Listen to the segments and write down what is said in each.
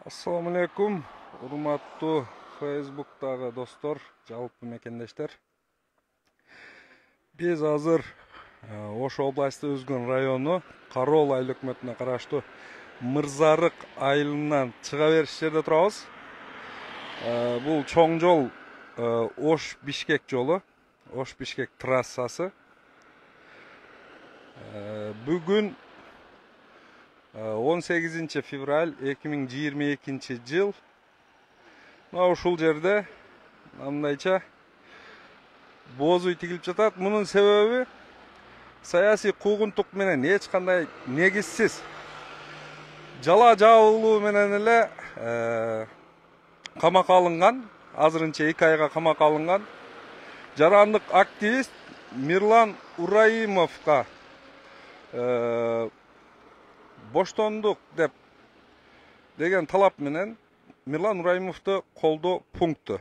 Assalamu alaikum, урматтуу Facebook'tагы достор, жалпы мекендештер. Биз азыр Ош областы Өзгөн району Кароол айыл өкмөтүнө караштуу Мырзарык айылынан чыга бериш жерде турабыз. Бул чоң жол Ош-Бишкек жолу, Ош-Бишкек трассасы. Бүгүн 18 февраль 2022 жыл. Ушул жерде мындайча боз үй тигилип жатат. Мунун себеби саясий куугунтук менен эч кандай негизсиз жала жабылуу менен эле камакка алынган. Азырынча 2 айга камакка алынган жарандык активист Мирлан Ураимовго боштондук деген талап менен Мирлан Ураимовду колдоо пункту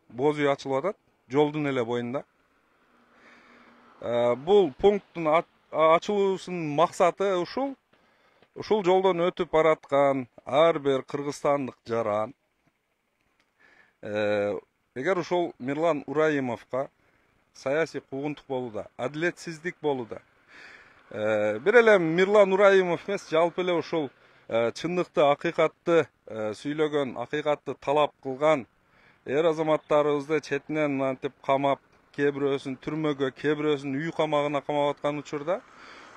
боз үй ачылып атат жолдун эле боюнда. Бул пункттун ачылуусунун максаты ушул жолдон өтүп бараткан ар бир кыргызстандык жаран эгер ушул Мирлан Ураимовго саясий куугунтук болууда, адилетсиздик болууда, бир эле Мирлан Ураимов эмес, жалпы эле ушул чындыкты, акыйкатты сүйлөгөн, акыйкатты талап кылган эр азаматтарыбызды четинен мынтип камап, кээ бирөөсүн түрмөгө, кээ бирөөсүн үй камагына камап аткан учурда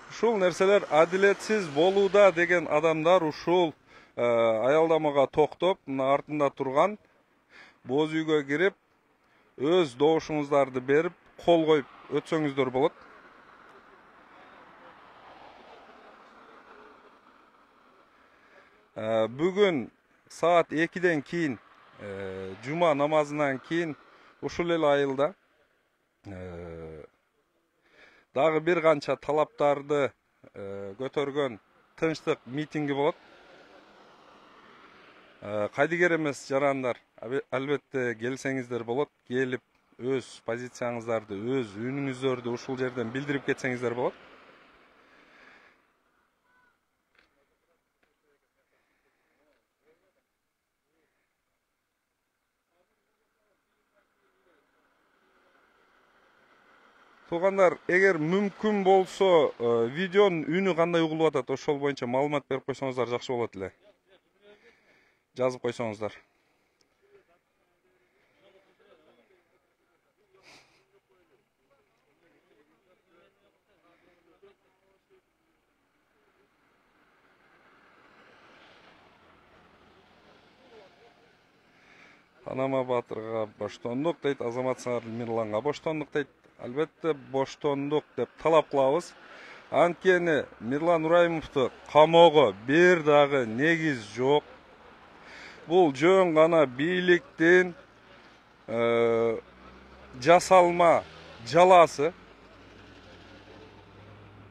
ушул нерселер адилетсиз болууда деген адамдар ушул аялдамага токтоп, мына артында турган боз үйгө кирип, өз добушуңуздарды берип, кол коюп өтсөңүздөр болот. Бүгүн саат 2-ден кийин, жума намазынан кийин ушул эле айылда дагы бир канча талаптарды көтөргөн тынчтык митинги болот. Кайдыгер эмес жарандар, албетте келсеңиздер болот. Келип өз позицияңыздарды, өз үнүңүздөрдү ушул жерден билдирип кетсеңиздер болот. Туугандар, эгер мүмкүн болсо, видеонун үнү кандай угулуп атат, ошол боюнча маалымат берип койсоңуздар жакшы болот эле. Жазып койсоңуздар. Панама Батырга боштондук дейт, Азамат Саңар Мирланга боштондук дейт. Албетте боштондук деп талап кылабыз. Анткени Мирлан Ураимовду камоого бир дагы негиз жок. Бул жөн гана бийликтин жасалма жаласы.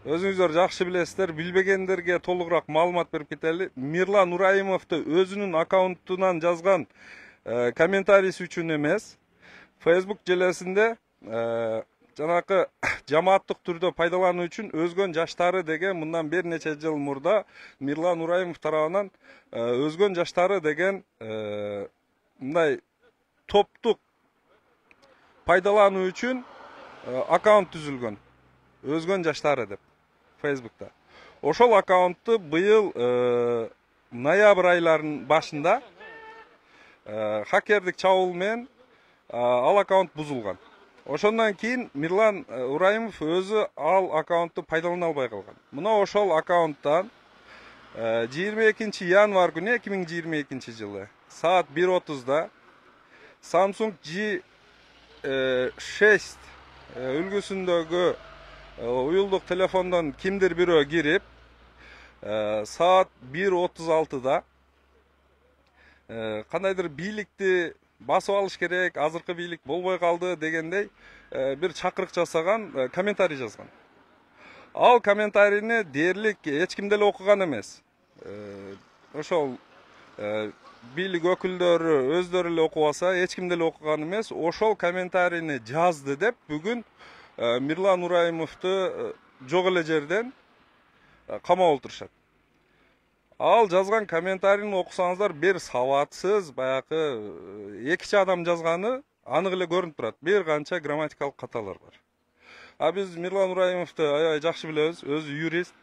Өзүңүздөр жакшы билесиздер, билбегендерге толугураак маалымат берип кетели. Мирлан Ураимовду өзүнүн аккаунтунан жазган комментарийси үчүн эмес, Facebook желесинде жанакы жамааттык түрдө пайдалануу үчүн Өзгөн жаштары деген мындан бир нече жыл мурда Мирлан Ураимов тарабынан Өзгөн жаштары деген мындай топтук пайдалануу үчүн аккаунт түзүлгөн. Өзгөн жаштары деп Facebook'та. Ошол аккаунтту быйыл ноябрь айларынын башында хакердик чабуул менен ал аккаунт бузулган. Ошондон кийин Мирлан Ураимов өзү ал аккаунтту пайдалана албай калган. Мына ошол аккаунттан 22 январь күнү 2022 жылы саат 1:30да Samsung J6 үлгүсүндөгү уюлдук телефондон кимдир бирөө кирип, саат 1:36да кандайдыр бийликти басып алыш керек, азыркы бийлик болбой калды дегендей бир чакырык жасаган, комментарий жазган. Ал комментарийни дээрлик эч ким деле окуган эмес. Ошол бийлик өкүлдөрү өздөрү эле окубаса, эч ким деле окуган эмес. Ошол комментарийни жазды деп бүгүн Мирлан Ураимовду жок эле жерден камап отурушат. Ал жазган комментарийни окусаңыздар, бир сабатсыз баягы экинчи адам жазганы анык эле көрүнүп турат. Бир канча грамматикалык каталар бар. А биз Мирлан Ураимовду аябай жакшы билебиз, өзү юрист.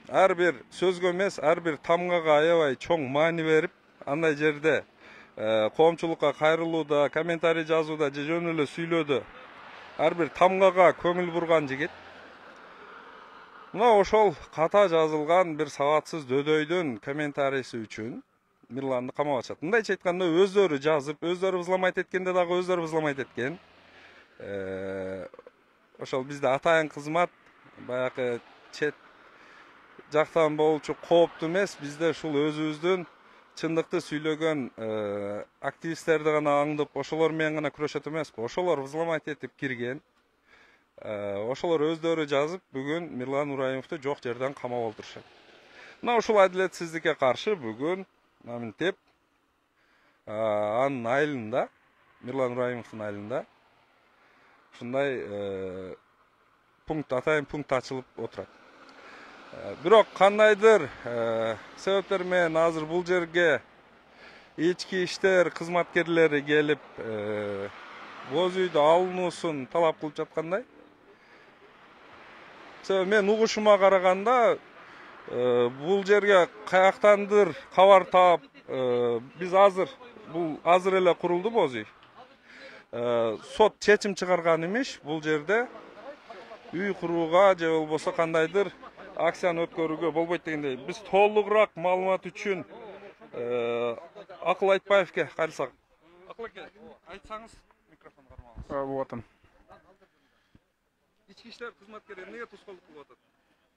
Ар бир сөзгө эмес, ар бир тамгага аябай чоң маани берип, андай жерде коомчулукка кайрылууда, комментарий жазууда же жөн эле сүйлөөдө ар бир тамгага көңүл бурган жигит. Мына ошол ката жазылган бир сабатсыз дөдөйдүн комментарийси үчүн Мирланды камап атышат. Мындайча айтканда, өздөрү жазып, өздөрү вызламайт эткенде дагы өздөрү вызламайт эткен. Ошол бизде атайын кызмат баягы чет жактан болчу кооптуу эмес, бизде ушул өзүбүздүн чындыкты сүйлөгөн активисттерди гана аңдып, ошолор менен гана күрөшөт эмеспи? Ошолор вызламайт этип кирген. Ошолор өздөрү жазып, бүгүн Мирлан Ураимовду жок жерден камап олтурушат. Мына ушул адилетсиздикке каршы бүгүн маминтеп анын айылында, Мирлан Ураимовдун айылында ушундай пункт, атайын пункт ачылып отурат. Бирок кандайдыр себептер менен азыр бул жерге ички иштер кызматкерлери келип боз үйдү алынуусун талап кылып жаткандай. Мен угушума караганда бул жерге каяктандыр кабар таап, биз азыр эле курулду боз үй. Сот чечим чыгарган имиш, бул жерде үй курууга же болбосо кандайдыр акцияны өткөрүүгө болбойт дегендей. Биз толугураак маалымат үчүн Акыл Айтбаевке кайрылсак. Акыл аке, айтсаңыз, микрофон кармаңыз. Болотун. Ички иштер кызматкерлери эмнеге тоскоолдук кылып атат?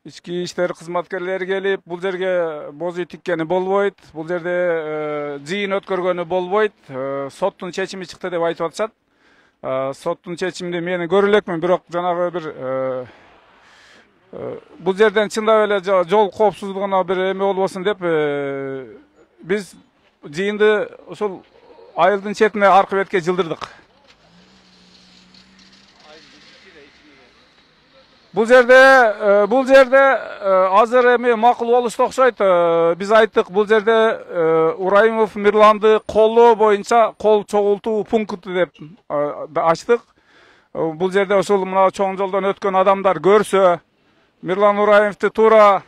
Ички иштер кызматкерлери келип, бул жерге боз үй тиккени болбойт, бул жерде жыйын өткөргөнү болбойт, соттун чечими чыкты деп айтып атышат. Соттун чечимди мен көрө элекмин, бирок жанагы бир бул жерден чындап эле жол коопсуздугуна бир эме болбосун деп биз жыйынды ушул айылдын четине аркы бетке жылдырдык. Бул жерде азыр эми макул болушту окшойт. Биз айттык, бул жерде Ураимов Мирланды колоо боюнча кол чогултуу пункты деп ачтык. Бул жерде ушул мына чоң жолдон өткөн адамдар көрсө, Мирлан Ураимовду туура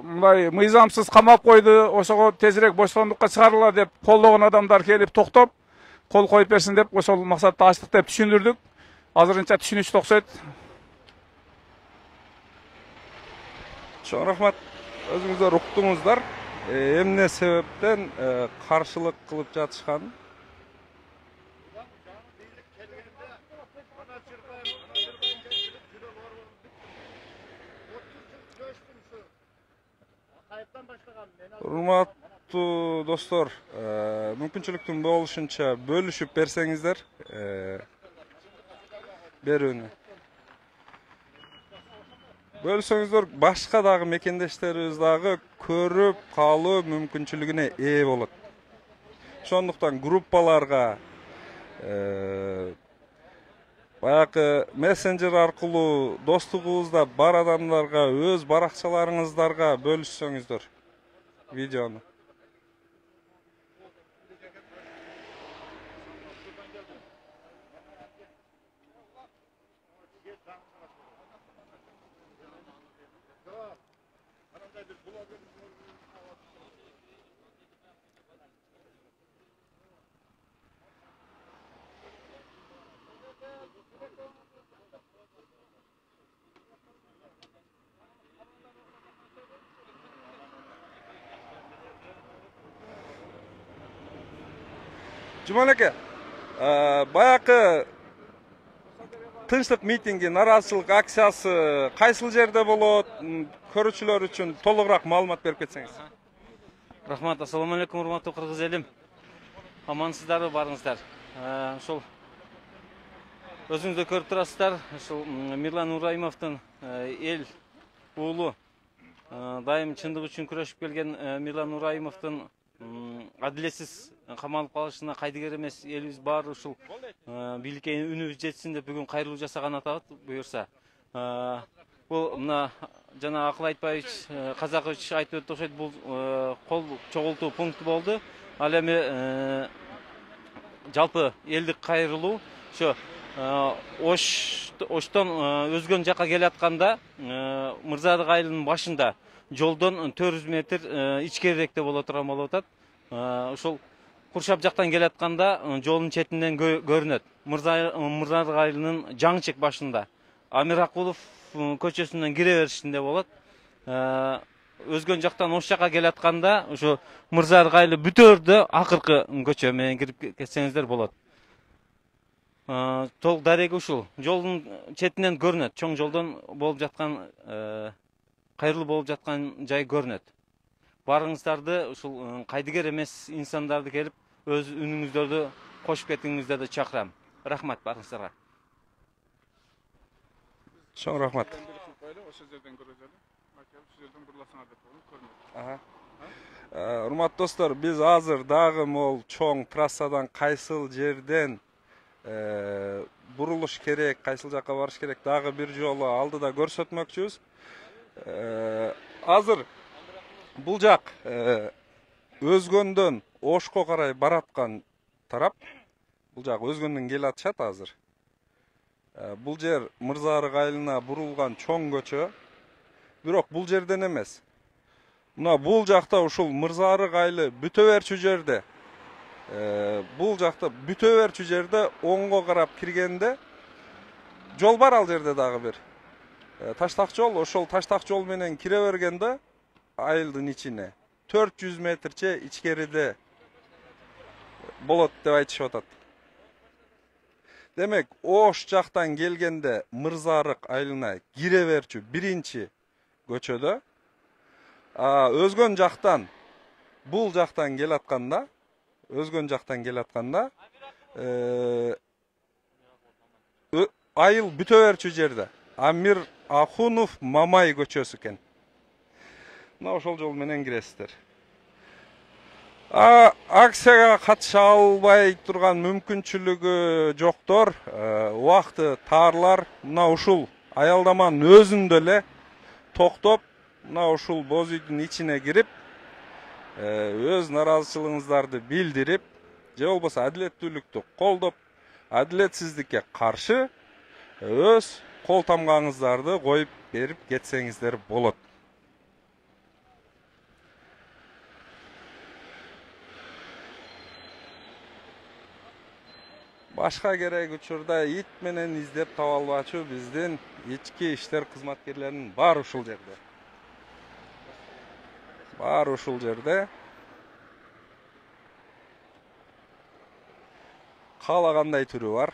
мындай мыйзамсыз камап койду, ошого тезирээк бостондукка чыгарыла деп колдогон адамдар келип токтоп, кол коюп берсин деп ошол максатта ачтык деп түшүндүрдүк. Азырынча түшүнүчтүү окшойт. Чоң рахмат, өзүңүздөр уктуңуздар. Эмне себептен каршылык кылып жатышканын. Урматтуу достор, мүмкүнчүлүктүн болушунча бөлүшүп берсеңиздер берүүнү. Бөлсөңүздөр, башка дагы мекендештерибиз дагы көрүп калуу мүмкүнчүлүгүнө ээ болот. Ошондуктан группаларга, баягы мессенджер аркылуу достугубузда бар адамдарга, өз баракчаларыңыздарга бөлүшсөңүздөр видеону. Жуман аке, баягы тынчтык митинги, нараазычылык акциясы кайсыл жерде болот? Көрүүчүлөр үчүн толугураак маалымат берип кетсеңиз. Рахмат, ассаламу алейкум, урматтуу кыргыз элим. Амансыздарбы барыңыздар? Ошол өзүңүздөр көрүп турасыздар, ушул Мирлан Ураимовдун эл уулу, дайым чындык үчүн күрөшүп келген Мирлан Ураимовдун адилетсиз камалып калышына кайдыгер эмес, элибиз баары ушул бийликке үнүбүз жетсин деп бүгүн кайрылуу жасаган атабыз буюрса. Бұл мына жана Акыл Айтбаевич Казакович айтып өтті окшойт, бұл кол чогултуу пункты болды. Ал эми жалпы элдик кайрылуу ошо Оштон өзгөн жака келатканда Мырзарык айылынын башында жолдон 400 метр ичкерирээкте боло турган болуп атат. Ошол Куршап жактан келатканда жолдун четинен көрүнөт. Мырзарык айылынын жаңчек башында Амир Акулов көчөсүнөн кире беришинде болот. Өзгөн жактан ош жака келатканда ошо Мырзарык айылы бүтөрдө акыркы көчө менен кирип кетсеңиздер болот. Толук дареги ушул. Жолдун четинен көрүнөт. Чоң жолдон болуп жаткан кайрылуу болуп жаткан жай көрүнөт. Барыңыздарды ушул кайдыгер эмес инсандарды келип өз үнүңүздөрдү кошуп кетиңиздерди чакырам. Рахмат барыңыздарга. Чоң рахмат. Урматтуу достор, биз азыр дагы могул чоң трассадан кайсыл жерден бурулуш керек, кайсыл жака барыш керек дагы бир жолу алдыда көрсөтмөкчүбүз. Азыр бул жак Өзгөндөн Ошко карай бараткан тарап. Бул жак Өзгөндөн келе атышат азыр. Бул жер Мырзарык айылына бурулган чоң көчө. Бирок бул жерден эмес. Мына бул жакта ушул Мырзарык айылы бүтө берчү жерде. Бул жакта бүтө берчү жерде оңго карап киргенде жол бар, ал жерде дагы бир. Таштак жол, ошол таштак жол менен кире бергенде айылдын ичине 400 метрче ичкериде болот деп айтышып атат. Демек, Ош жактан келгенде Мырзарык айылына кире берчү биринчи көчөдө, Өзгөн жактан бул жактан келатканда, айыл бүтө берчү жерде Амир Ахунов Мамай көчөсү экен. Мына ошол жол менен киресиздер. Акцияга катыша албай турган мүмкүнчүлүгү жоктор, убакыты таарлар, мына ушул аялдаманын өзүндө эле токтоп, мына ушул боз үйдүн ичине кирип, өз наразычылыгыңыздарды билдирип, же болбосо адилеттүүлүктү колдоп, адилетсиздикке каршы өз кол тамгаңыздарды коюп берип кетсеңиздер болот. Башка керек учурда ит менен издеп таба албачу биздин ички иштер кызматкерлеринин бар ушул жерде. Бар ушул жерде. Каалагандай түрү бар.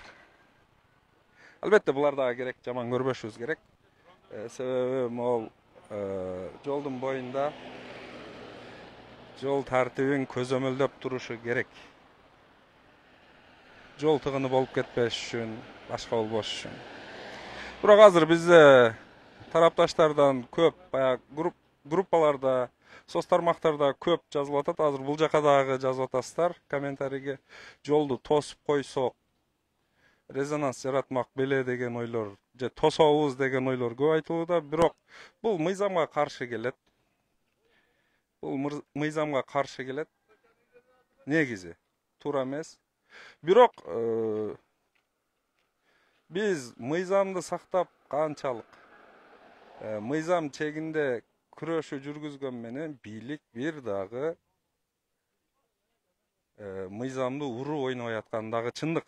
Албетте булар дагы керек, жаман көрбөшүбүз керек. Себеби могул жолдун боюнда жол тартибин көзөмөлдөп турушу керек. Жол тыгыны болуп кетпеш үчүн, башка болбош үчүн. Бирок азыр бизде тарапташтардан көп, баягы группаларда, соц тармактарда көп жазылып атат. Азыр бул жака дагы жазып атасыздар комментарийге. Жолду тосуп койсок резонанс жаратмак беле деген ойлор, же тособуз деген ойлор көп айтылууда. Бирок бул мыйзамга каршы келет. Бул мыйзамга каршы келет. Негизи туура эмес. Бирок биз мыйзамды сактап канчалык мыйзам чегинде күрөшү жүргүзгөн менен бийлик бир дагы мыйзамды уруу ойноп атканы дагы чындык.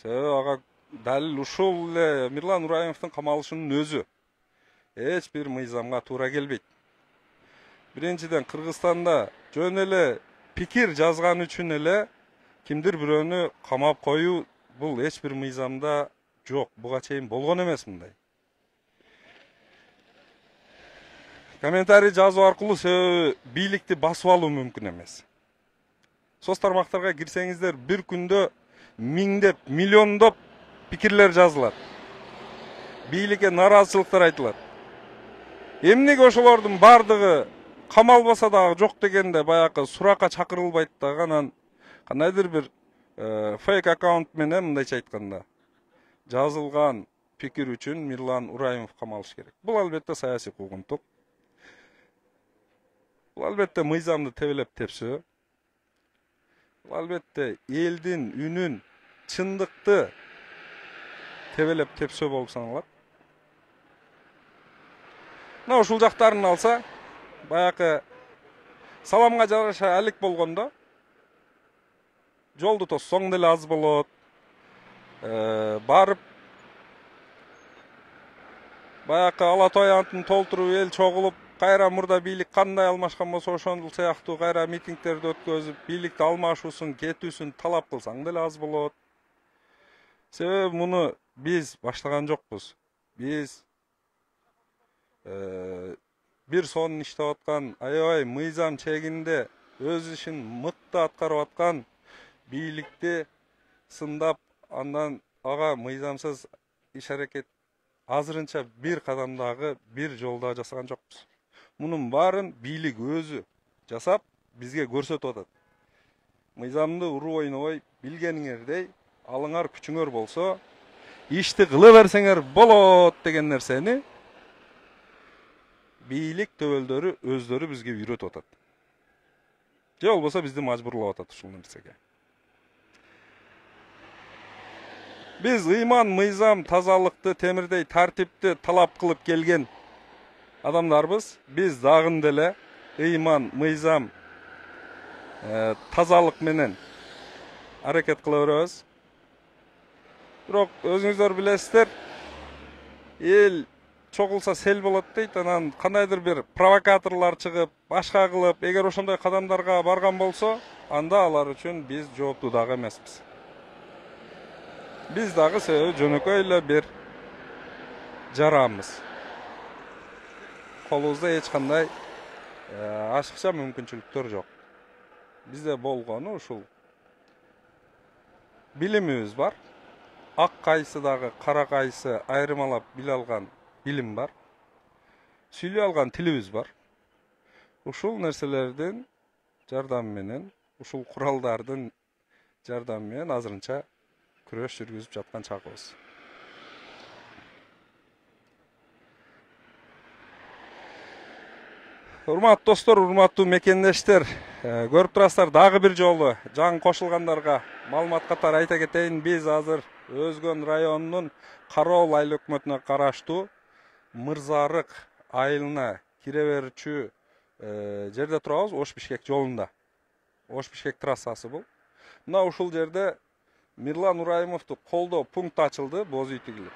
Себеби ага дал ушул эле Мирлан Ураимовдун камалышынын өзү эч бир мыйзамга туура келбейт. Биринчиден, Кыргызстанда жөн эле пикир жазган үчүн эле кимдир бирөөнү камап коюу бул эч бир мыйзамда жок. Буга чейин болгон эмес мындай. Комментарий жазуу аркылуу себеби бийликти басып алуу мүмкүн эмес. Соц тармактарга кирсеңиздер, бир күндө миңдеп, миллиондоп пикирлер жазылат. Бийликке наразычылыктар айтылат. Эмнеге ошолордун бардыгы камалбаса дагы жок дегенде баягы суракка чакырылбайт дагы, анан кандайдыр бир фейк аккаунт менен, мындайча айтканда, жазылган pikir үчүн Мирлан Ураимов камалыш керек. Бул албетте саясий куугунтук. Бул албетте мыйзамды тебелеп тепсөө. Бул албетте элдин үнүн, чындыкты тебелеп тепсөө болуп саналат. Мына ушул жактарын алса, баягы саламга жараша алек болгондо жолду тоссоң деле аз болот. Барып баягы ала тоянтын толтуруп эл чогулуп, кайра мурда бийлик кандай алмашкан болсо ошол сыяктуу кайра митингдерди өткөзүп, бийликти алмашуусун, кетүүсүн талап кылсаң деле аз болот. Себеби муну биз баштаган жокпуз. Биз бир сонун иштеп аткан, аябай мыйзам чегинде өз ишин мыкты аткарып аткан бийликти сындап, андан ага мыйзамсыз иш-аракет азырынча бир кадамдагы бир жолда жасаган жокпуз. Мунун баарын бийлик өзү жасап бизге көрсөтүп атат. Мыйзамды уруу ойнобой билгениңердей алыңар күчүңөр болсо, ишти кыла берсеңер болот деген нерсени бийлик төбөлдөрү өздөрү бизге үйрөтүп атат. Же болбосо бизди мажбурлап атат ушул нерсеге. Биз ыйман, мыйзам, тазалыкты, темирдей тартипти талап кылып келген адамдарбыз. Биз дагы деле ыйман, мыйзам, тазалык менен аракет кыла беребиз. Бирок өзүңүздөр билесиздер, эл чогулса сел болот дейт. Анан кандайдыр бир провокаторлор чыгып, башка кылып, эгер ошондой кадамдарга барган болсо, анда алар үчүн биз жооптуу дагы эмеспиз. Биз дагы себеби жөнөкөй эле бир жаранбыз. Колубузда эч кандай ашыкча мүмкүнчүлүктөр жок. Бизде болгону ушул билимибиз бар. Ак кайсы дагы, кара кайсы айырмалап биле алган билим бар. Сүйлөй алган тилибиз бар. Ушул нерселердин жардамы менен, ушул куралдардын жардамы менен азырынча күрөш жүргүзүп жаткан чагыбыз. Урматтуу достор, урматтуу мекендештер, көрүп турасыздар, дагы бир жолу жаңы кошулгандарга маалымат катары айта кетейин. Биз азыр Өзгөн районунун Кароол айыл өкмөтүнө караштуу Мырзарык айылына кире берүүчү жерде турабыз, Ош-Бишкек жолунда. Ош-Бишкек трассасы бул. Мына ушул жерде Мирлан Ураимовду колдоо пункт ачылды, боз үй тигилип.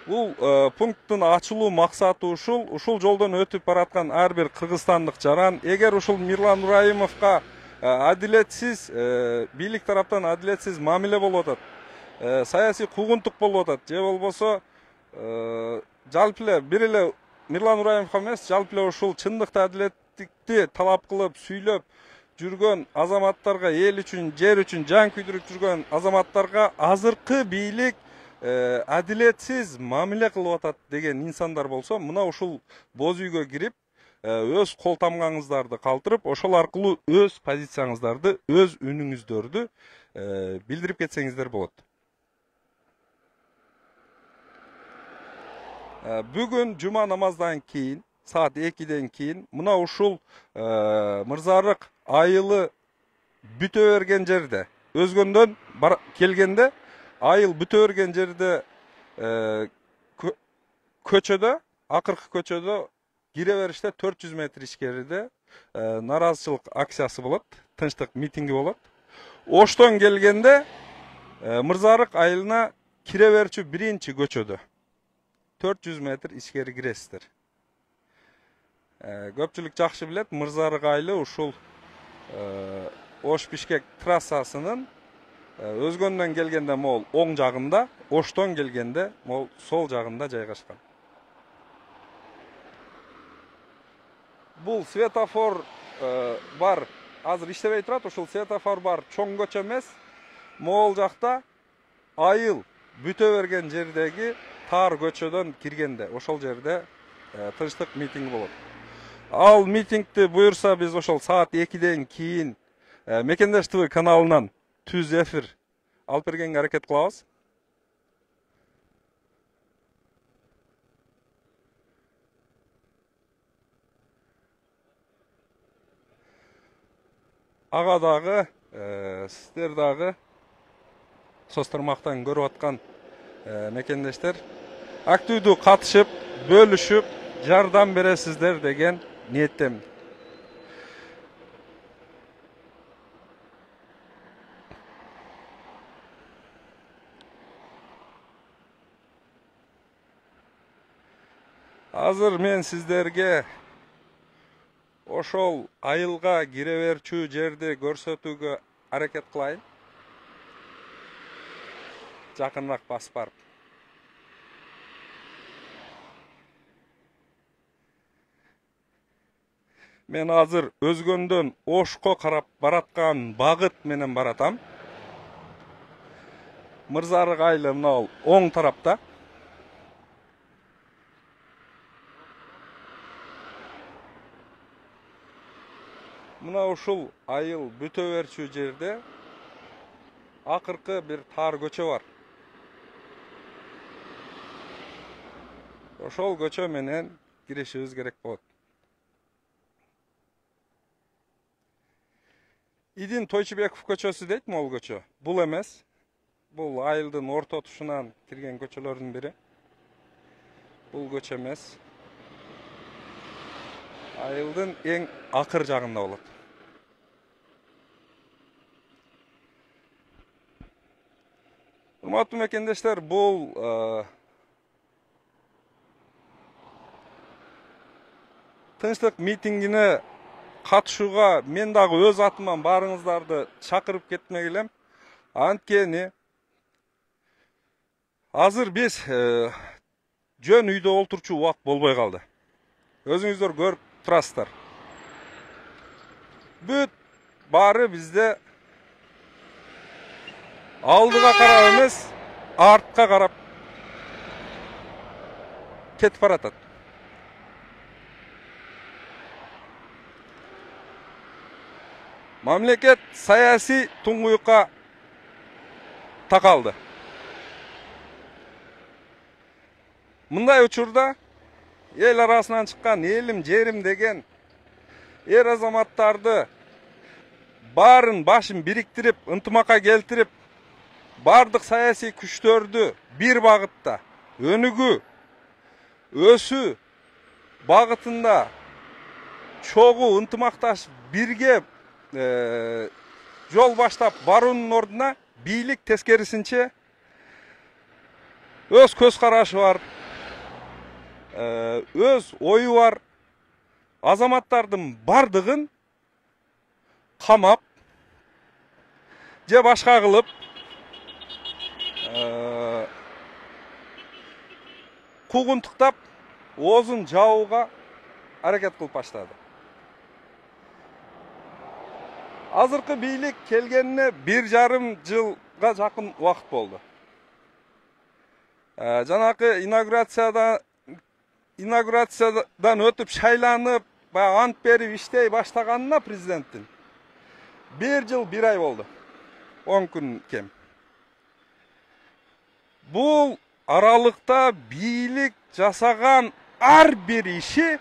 Бул пункттун ачылуу максаты ушул жолдон өтүп бараткан ар бир кыргызстандык жаран, эгер ушул Мирлан Ураимовго адилетсиз, бийлик тараптан адилетсиз мамиле болуп атат, саясий куугунтук болуп атат, же болбосо жалпы эле бир эле Мирлан Ураимовго эмес, жалпы эле ушул чындыкты, адилеттикти талап кылып, сүйлөп жүргөн азаматтарга, эл үчүн, жер үчүн жан күйдүрүп жүргөн азаматтарга азыркы бийлик адилетсиз мамиле кылып атат деген инсандар болсо, мына ушул боз үйгө кирип, өз кол тамгаңыздарды калтырып, ошол аркылуу өз позицияңыздарды, өз үнүңүздөрдү билдирип кетсеңиздер болот. Бүгүн жума намаздан кийин, саат 2-ден кийин, мына ушул Мырзарык айылы бүтө берген жерде, Өзгөндөн келгенде, айыл бүтө берген жерде көчөдө, акыркы көчөдө кире бериште 400 метр ичкериде наразычылык акциясы болот, тынчтык митинги болот. Оштон келгенде Мырзарык айылына кире берүүчү биринчи көчөдө 400 метр ичкери киресиздер. Көпчүлүк жакшы билет, Мырзарык айылы ушул Ош-Бишкек трассасынын Өзгөндөн келгенде могул оң жагында, Оштон келгенде могул сол жагында жайгашкан. Бул светофор бар, азыр иштебей турат, ушул светофор бар чоң көчө эмес, могул жакта айыл бүтө берген жердеги тар көчөдөн киргенде, ошол жерде тынчтык митинги болот. Ал митингди буюрса биз ошол саат 2-ден кийин Мекендеш ТВ каналынан түз эфир алып бергенге аракет кылабыз. ага дагы, сиздер дагы соц тармактан көрүп аткан мекендештер активдүү катышып, бөлүшүп, жардам бересиздер деген ниеттемин. Азыр мен сиздерге ошол айылга кире берчү жерди көрсөтүүгө аракет кылайын. Жакыныраак басып барып. Мен азыр өзгөндөн Ошко карап бараткан багыт менен баратам. Мырзарык айылы мына оң тарапта. Мына ушул айыл бүтө берчү жерде акыркы бир тар көчө бар. Ошол көчө менен киришибиз керек болот. Идин Тойчубеков көчөсү дейт могул көчө. Бул эмес. Бул айылдын орто тушунан кирген көчөлөрдүн бири. Бул көчө эмес. Айылдын эң акыр жагында болот. Урматтуу мекендештер, бул тынчтык митингине катышууга мен дагы өз атыман баарыңыздарды чакырып кетмек элем. Анткени азыр биз жөн үйдө олтурчу убакыт болбой калды. Өзүңүздөр көрүп турасыздар. Бүт баары бизде алдыга карап эмес, артка карап кетип баратат. Мамлекет саясий туңгуюкка такалды. Мындай учурда эл арасынан чыккан элим жерим деген эр азаматтарды баарын башын бириктирип, ынтымакка келтирип, бардык саясий күчтөрдү бир багытта өнүгүү, өсүү багытында чогуу ынтымакташ бирге жол баштап баруунун ордуна бийлик тескерисинче өз көз карашы бар, өз ою бар азаматтардын бардыгын камап же башка кылып куугунтуктап оозун жабууга аракет кылып баштады. Азыркы бийлик келгенине 1,5 жылга жакын убакыт болду. Жанакы инаугурациядан өтүп шайланып, ант берип иштей баштаганына президенттин 1 жыл 1 ай болду. 10 күн кем. Бул аралыкта бийлик жасаган ар бир иши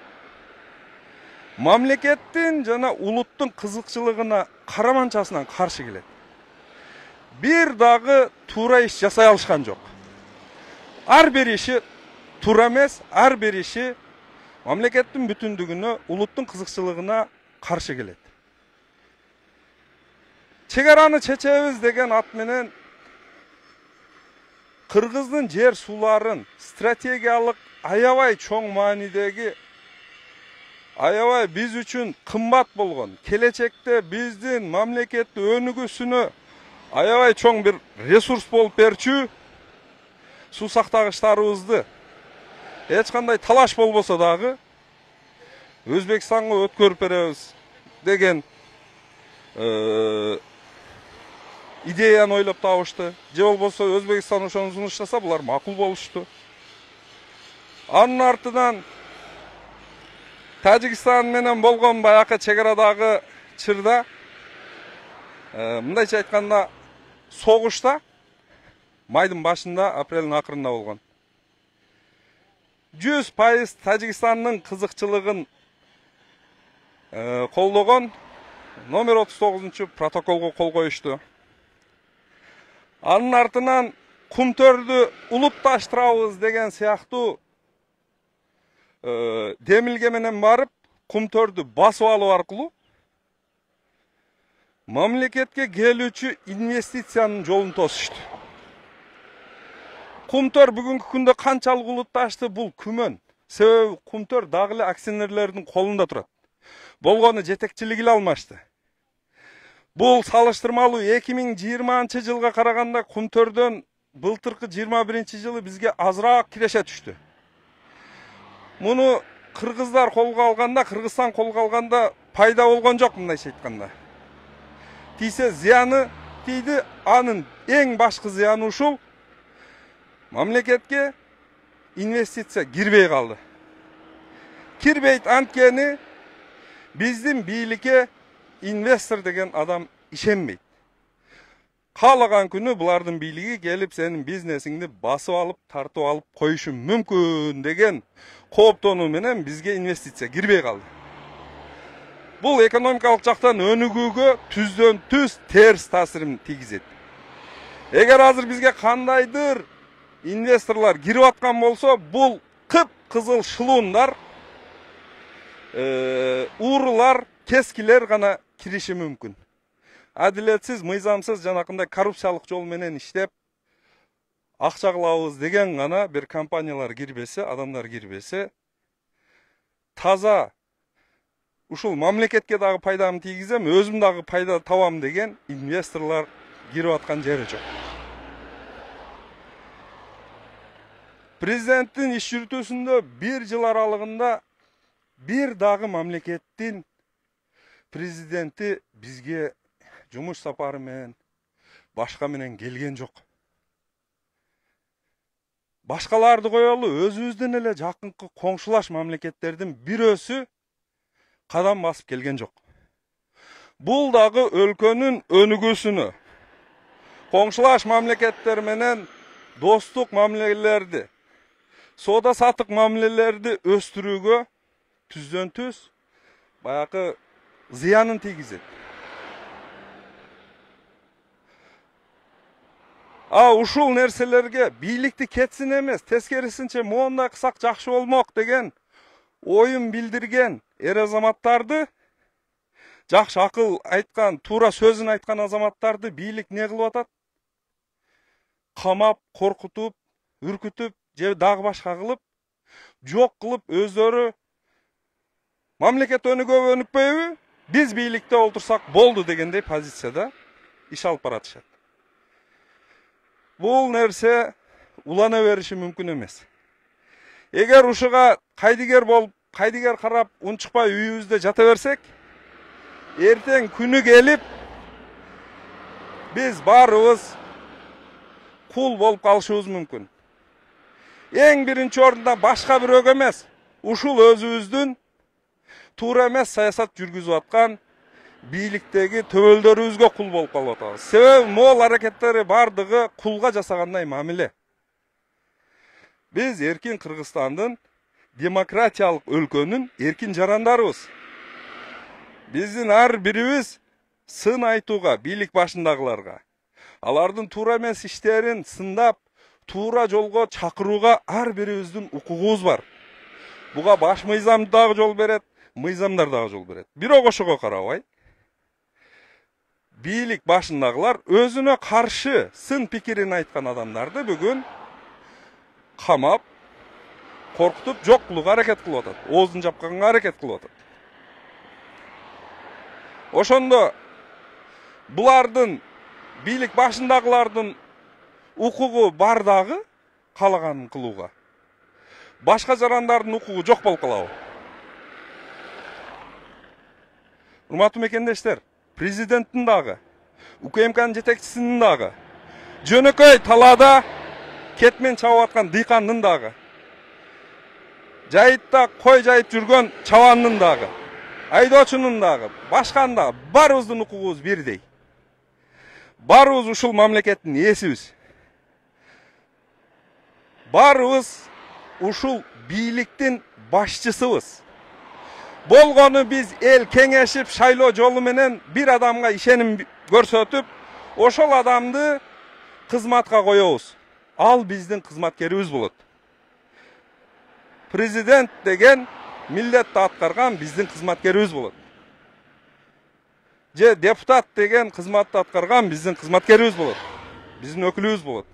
мамлекеттин жана улуттун кызыкчылыгына караманчасынан каршы келет. Бир дагы туура иш жасай алышкан жок. Ар бир иши туура эмес, ар бир иши мамлекеттин бүтүндүгүнө, улуттун кызыкчылыгына каршы келет. Чек араны чечебиз деген ат менен Кыргыздын жер сууларын стратегиялык аябай чоң маанидеги, аябай биз үчүн кымбат болгон, келечекте биздин мамлекетти өнүгүүсүнө аябай чоң бир ресурс болуп берчү суу сактагычтарыбызды эч кандай талаш болбосо дагы Өзбекстанга өткөрүп беребиз деген идеяны ойлоп табышты. Же болбосо Өзбекстан ошону сунуштаса булар макул болушту. Анын артынан Тажикстан менен болгон баякы чек арадагы чырда, мындайча айтканда, согушта майдын башында, апрелдин акырында болгон. 100% Тажикстандын кызыкчылыгын колдогон номер 39 протоколго кол коюшту. Анын артынан кумтөрдү улупташтырабыз деген сыяктуу демилге менен барып, кумтөрдү басып алуу аркылуу мамлекетке келүүчү инвестициянын жолун тосушту. Кумтөр бүгүнкү күндө канчалык улутташты бул күмөн. Себеби кумтөр дагы эле акционерлердин колунда турат. Болгону жетекчилик эле алмашты. Бул салыштырмалуу 2020 жылга караганда кумтөрдөн былтыркы 21-жылы бизге азыраак киреше түштү. Муну кыргыздар колго алганда, Кыргызстан колго алганда пайда болгон жок, мындайча айтканда. Тийсе зыяны тийди, анын эң башкы зыяны ушул. Мамлекетке инвестиция кирбей калды. Кирбейт анткени биздин бийликке инвестор деген адам ишенбейт. Каалаган күнү булардын бийлиги келип сенин бизнесиңди басып алып, тартып алып коюшу мүмкүн деген кооптонуу менен бизге инвестиция кирбей калды. Бул экономикалык жактан өнүгүүгө түздөн түз терс таасирин тийгизет. Эгер азыр бизге кандайдыр инвесторлар кирип аткан болсо, бул кып-кызыл шылуундар, уурулар, кескилер гана кириши мүмкүн. Адилетсиз, мыйзамсыз жанакындай коррупциялык жол менен иштеп, акча кылабыз деген гана бир компаниялар кирбесе, адамдар кирбесе, таза ушул мамлекетке дагы пайдамды тийгизем, өзүм дагы пайда табам деген инвесторлар кирип аткан жери жок. Президенттин иш жүртүүсүндө 1 жыл аралыгында бир дагы мамлекеттин президенти бизге жумуш сапары менен, башка менен келген жок. Башкаларды коелу, өзүбүздүн эле жакынкы коңшулаш мамлекеттердин бирөөсү кадам басып келген жок. Бул дагы өлкөнүн өнүгүүсүнө, коңшулаш мамлекеттер менен достук мамилелерди, соода саттык мамилелерди өстүрүүгө түздөн түз баягы зыянын тийгизет. Ушул нерселерге бийликти кетсин эмес, тескерисинче моундай кылсак жакшы болмок деген оюн билдирген эр азаматтарды, жакшы акыл айткан, туура сөзүн айткан азаматтарды бийлик не кылып атат? Камап, коркутуп, үркүтүп, же дагы башка кылып, жок кылып өздөрү мамлекет өнүгөбү, өнүкпөйбү, биз бийликте олтурсак болду дегендей позицияда иш алып баратышат. Бул нерсе улана бериши мүмкүн эмес. Эгер ушуга кайдыгер болуп, кайдыгер карап, унчукпай үйүбүздө жата берсек, эртең күнү келип, биз баарыбыз кул болуп калышыбыз мүмкүн. Эң биринчи орунда башка бирөөгө эмес, ушул өзүбүздүн туура эмес саясат жүргүзүп аткан бийликтеги төбөлдөрүбүзгө кул болуп калып атабыз. Себеби могул аракеттери бардыгы кулга жасагандай мамиле. Биз эркин Кыргызстандын, демократиялык өлкөнүн эркин жарандарыбыз. Биздин ар бирибиз сын айтууга, бийлик башындагыларга, алардын туура эмес иштерин сындап, туура жолго чакырууга ар бирибиздин укугубуз бар. Буга баш мыйзам дагы жол берет, мыйзамдар дагы жол берет. Бирок ошого карабай, бийлик башындагылар өзүнө каршы сын пикирин айткан адамдарды бүгүн камап, коркутуп, жок кылууга аракет кылып атат. Оозун жапканга аракет кылып атат. Ошондо булардын, бийлик башындагылардын укугу бар дагы каалаганын кылууга. Башка жарандардын укугу жок болуп калабы? Урматтуу мекендештер, президенттин дагы, УКМКнын жетекчисинин дагы, жөнөкөй талаада кетмен чабып аткан дыйкандын дагы, жайытта кой жайып жүргөн чабандын дагы, айдоочунун дагы, башканын дагы баарыбыздын укугубуз бирдей. Баарыбыз ушул мамлекеттин ээсибиз. Баарыбыз ушул бийликтин башчысыбыз. Болгonu biz el kеңешip шайлоо жолу менен bir adamга ишеним көрсөтүp, ошол адамды кызматка коебуз. Ал биздин кызматкерибиз болот. Президент деген милдетти аткарган биздин кызматкерибиз болот. Же депутат деген кызматты аткарган биздин кызматкерибиз болот. Биздин өкүлүбүз болот.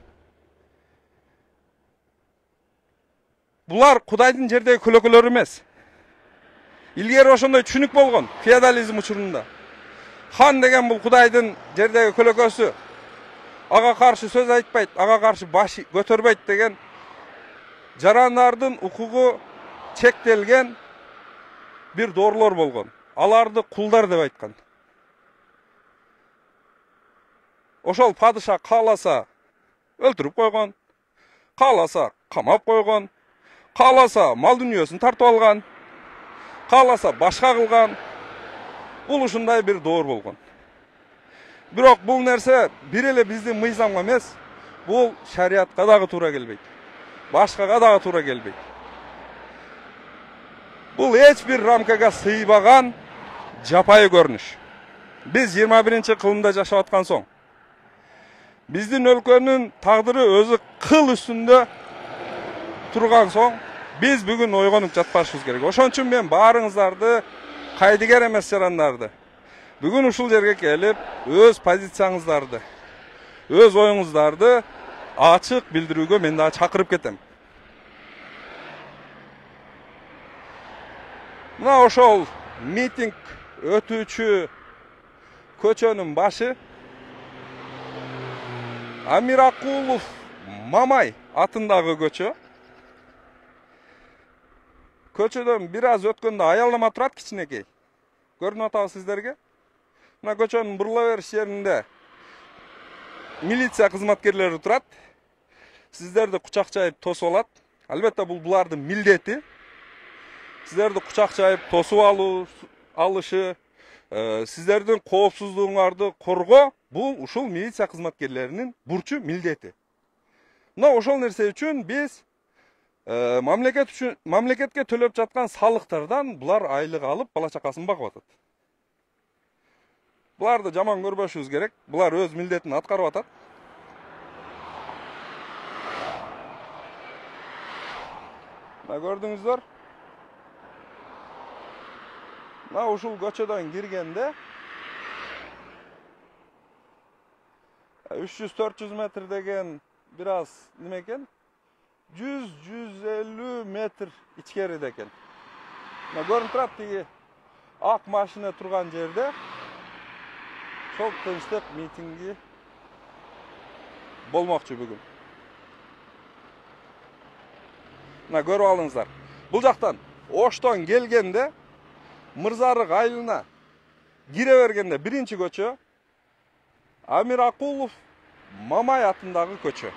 Булар Кудайдын жердеги көлөкөлөр эмес. Илгери ошондой түшүнүк болгон феодализм учурунда. Хан деген бул Кудайдын жердеги көлөкөсү. Ага каршы сөз айтпайт, ага каршы баш көтөрбөйт деген жарандардын укугу чектелген бир дорлор болгон. Аларды кулдар деп айткан. Ошол падыша кааласа өлтүрүп койгон, кааласа камап койгон, кааласа мал дүнүйөсүн тартып алган, кааласа башка кылган. Бул ушундай бир доор болгон. Бирок бул нерсе бир эле биздин мыйзамга эмес, бул шариатка дагы туура келбейт. Башкага дагы туура келбейт. Бул эч бир рамкага сыйбаган жапайы көрүнүш. Биз 21-кылымда жашап аткан соң, биздин өлкөнүн тагдыры өзү кыл үстүндө турган соң, биз бүгүн ойгонуп жатпашыбыз керек. Ошон үчүн мен баарыңыздарды, кайдыгер эмес жарандарды, бүгүн ушул жерге келип, өз позицияңыздарды, өз оюңуздарды ачык билдирүүгө мен дагы чакырып кетем. Мына ошол митинг өтүүчү көчөнүн башы Амиракулов Мамай атындагы көчө. Көчөдөн бир аз өткөндө аялдама турат, кичинекей. Көрүнүп атабы сиздерге? Мына көчөнүн бурула бериш жеринде милиция кызматкерлери турат. Сиздерди кучак жайып тосуп алат. Албетте бул булардын милдети. Сиздерди кучак жайып тосуп алышы, сиздердин коопсуздугуңарды коргоо, бул ушул милиция кызматкерлеринин бурчу, милдети. Мына ошол нерсе үчүн биз мамлекетке төлөп жаткан салыктардан булар айлык алып, бала чакасын багып атат. Буларды жаман көрбөшүбүз керек. Булар өз милдетин аткарып атат. Мына көрдүңүздөр. Мына ушул көчөдөн киргенде 300-400 метр деген бир аз неме экен? 100-150 метр ичкериде экен. Мына көрүнүп турат, тиги ак машина турган жерде сол тынчтык митинги болмокчу бүгүн. Мына көрүп алыңыздар. Бул жактан Оштон келгенде Мырзарык айылына кире бергенде биринчи көчө Амиракулов Мамай атындагы көчө.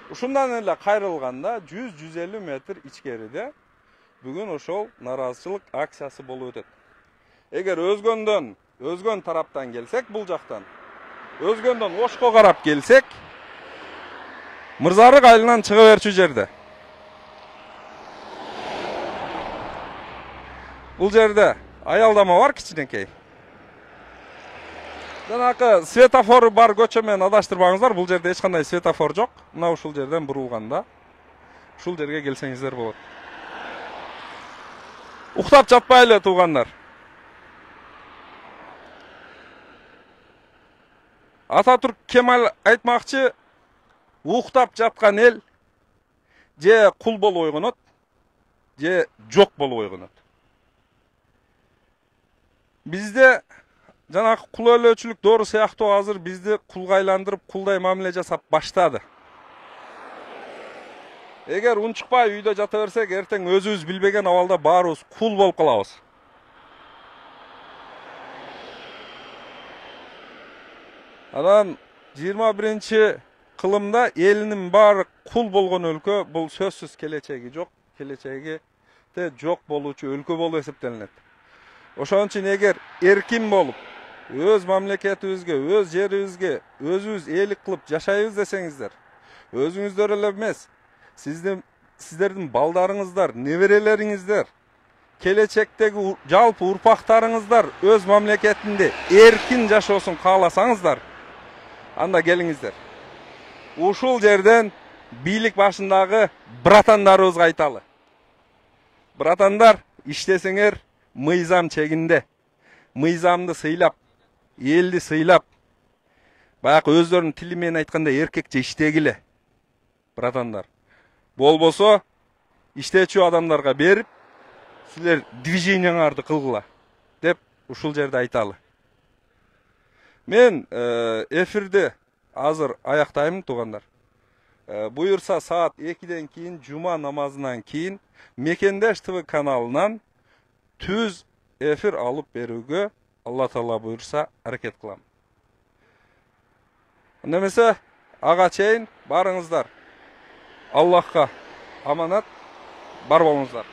Ушундан эле кайрылганда 100-150 метр ичкериде бүгүн ошол наразычылык акциясы болуп өтөт. Эгер өзгөн тараптан келсек, бул жактан өзгөндөн Ошко карап келсек, Мырзарык айылынан чыга берчү жерде. Бул жерде аялдама бар, кичинекей. Жанакы светофор бар көчө менен адаштырбаңыздар, бул жерде эч кандай светофор жок. Мына ушул жерден бурулганда ушул жерге келсеңиздер болот. Уктап жатпайлы туугандар. Ататүрк Кемал айтмакчы, уктап жаткан эл же кул болуп ойгонот, же жок болуп ойгонот. Бизде жанакы кул өлөөчүлүк доору сыяктуу азыр бизди кулга айландырып, кулдай мамиле жасап баштады. Эгер унчукпай үйдө жата берсек, эртең өзүбүз билбеген абалда баарыбыз кул болуп калабыз. Анан 21-кылымда элинин баары кул болгон өлкө, бул сөзсүз келечеги жок, келечеги де жок болуучу өлкө болуп эсептелинет. Ошон үчүн эгер эркин болуп, өз мамлекетибизге, өз жерибизге, өзүбүз ээлик кылып жашайбыз десеңиздер, өзүңүздөр эле эмес, сиздердин балдарыңыздар, неберелериңиздер келечектеги жалпы урпактарыңыздар өз мамлекетинде эркин жашоосун кааласаңыздар, анда келиңиздер. Ушул жерден бийлик башындагы братандарыбызга айталы. Братандар, иштесеңер мыйзам чегинде, мыйзамды сыйлап, элди сыйлап, баягы өздөрүнүн тили менен айтканда эркекче иштегиле. Братандар, болбосо иштечү адамдарга берип, силер движениеңарды кылгыла деп ушул жерде айталы. Мен эфирди азыр аяктайм, туугандар. Буюрса саат 2-ден кийин, жума намазынан кийин Мекендеш ТВ каналынан түз эфир алып берүүгө Алла Таала буйрса аракет кылам. Немесе ага чейин барыңыздар. Аллахка аманат, бар болуңуздар.